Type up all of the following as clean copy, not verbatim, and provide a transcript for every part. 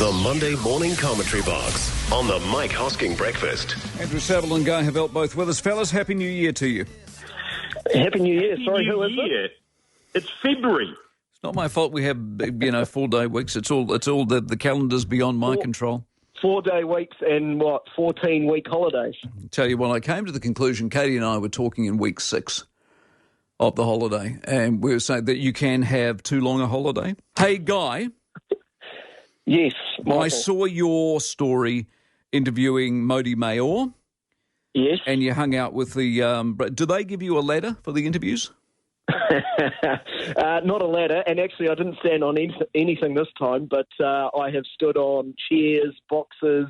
The Monday Morning Commentary Box on the Mike Hosking Breakfast. Andrew Saville and Guy Heveldt both with us. Fellas, Happy New Year to you. Happy New Year. Sorry, New who is Year. it? It's February. It's not my fault we have, 4-day weeks. It's all the calendar's beyond my control. 4-day weeks and 14-week holidays. Tell you what, I came to the conclusion, Katie and I were talking in week 6 of the holiday, and we were saying that you can have too long a holiday. Hey, Guy. Yes, Michael. I saw your story interviewing Mody Maor. Yes. And you hung out with the... do they give you a ladder for the interviews? Not a ladder, and actually I didn't stand on anything this time, but I have stood on chairs, boxes,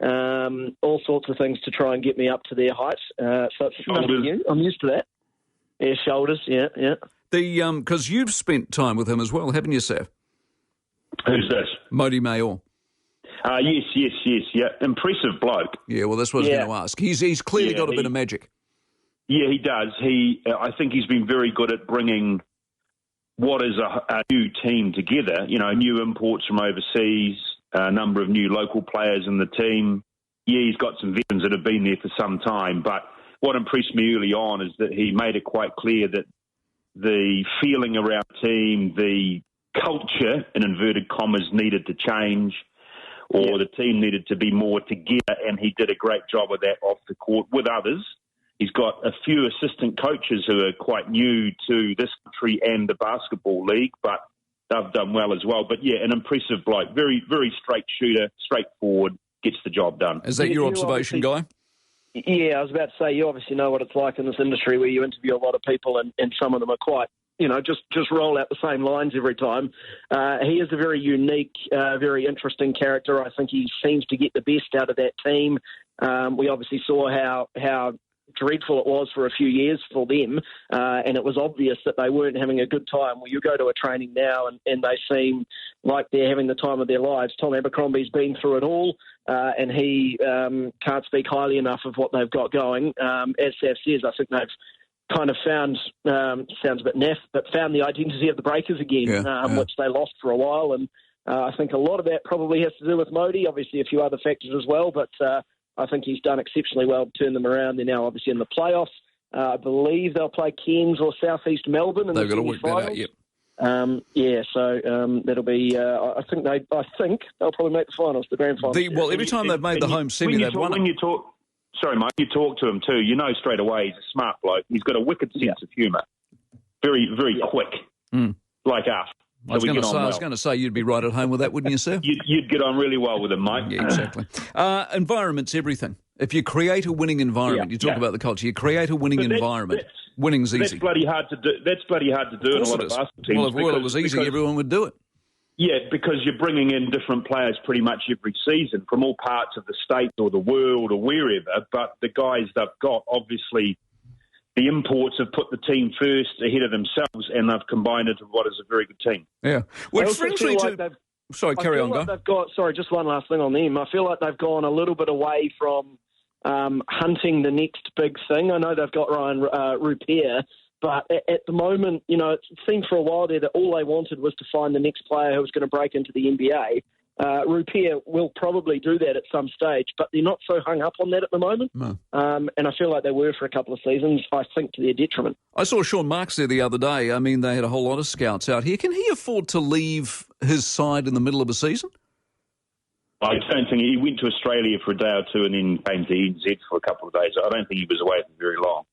all sorts of things to try and get me up to their height. So it's nothing new. I'm used to that. Yeah, shoulders, yeah. Because you've spent time with him as well, haven't you, Sav? Who's this? Mody Maor. Yes, yeah. Impressive bloke. Yeah, well, that's what I was going to ask. He's clearly got a bit of magic. Yeah, he does. I think he's been very good at bringing what is a new team together. You know, new imports from overseas, a number of new local players in the team. Yeah, he's got some veterans that have been there for some time. But what impressed me early on is that he made it quite clear that the feeling around the team, the culture, in inverted commas, needed to change, or the team needed to be more together, and he did a great job of that off the court with others. He's got a few assistant coaches who are quite new to this country and the basketball league, but they've done well as well. But yeah, an impressive bloke, very, very straight shooter, straightforward, gets the job done. Is that your observation, Guy? Yeah, I was about to say, you obviously know what it's like in this industry where you interview a lot of people and some of them are quite, just roll out the same lines every time. He is a very unique, very interesting character. I think he seems to get the best out of that team. We obviously saw how dreadful it was for a few years for them, and it was obvious that they weren't having a good time. Well, you go to a training now and they seem like they're having the time of their lives. Tom Abercrombie's been through it all, and he can't speak highly enough of what they've got going. As Sav says, I think they've kind of found, sounds a bit naff, but found the identity of the Breakers again, which they lost for a while. And I think a lot of that probably has to do with Mody, obviously a few other factors as well, but I think he's done exceptionally well to turn them around. They're now obviously in the playoffs. I believe they'll play Cairns or South East Melbourne in the semi-finals. They've got to work that out, yep. That'll be. I think they'll probably make the finals, the grand finals. Well, every time they've made the home semi, they've won. Sorry, Mike, you talk to him too. You know straight away he's a smart bloke. He's got a wicked sense of humour. Very, very quick, like us. I was going to say you'd be right at home with that, wouldn't you, sir? You'd get on really well with him, Mike. Yeah, exactly. Environment's everything. If you create a winning environment, you talk about the culture, you create a winning environment, winning's easy. That's bloody hard to do. In a lot of basketball teams. Well, if it was easy, everyone would do it. Yeah, because you're bringing in different players pretty much every season from all parts of the state or the world or wherever, but the guys they've got, obviously, the imports have put the team first ahead of themselves, and they've combined it to what is a very good team. Yeah. Sorry, carry on, Guy. Sorry, just one last thing on them. I feel like they've gone a little bit away from hunting the next big thing. I know they've got Ryan Rupier, but at the moment, it seemed for a while there that all they wanted was to find the next player who was going to break into the NBA. Rupier will probably do that at some stage, but they're not so hung up on that at the moment. No. And I feel like they were for a couple of seasons, I think, to their detriment. I saw Sean Marks there the other day. I mean, they had a whole lot of scouts out here. Can he afford to leave his side in the middle of a season? I don't think he went to Australia for a day or two and then came to NZ for a couple of days. I don't think he was away for very long.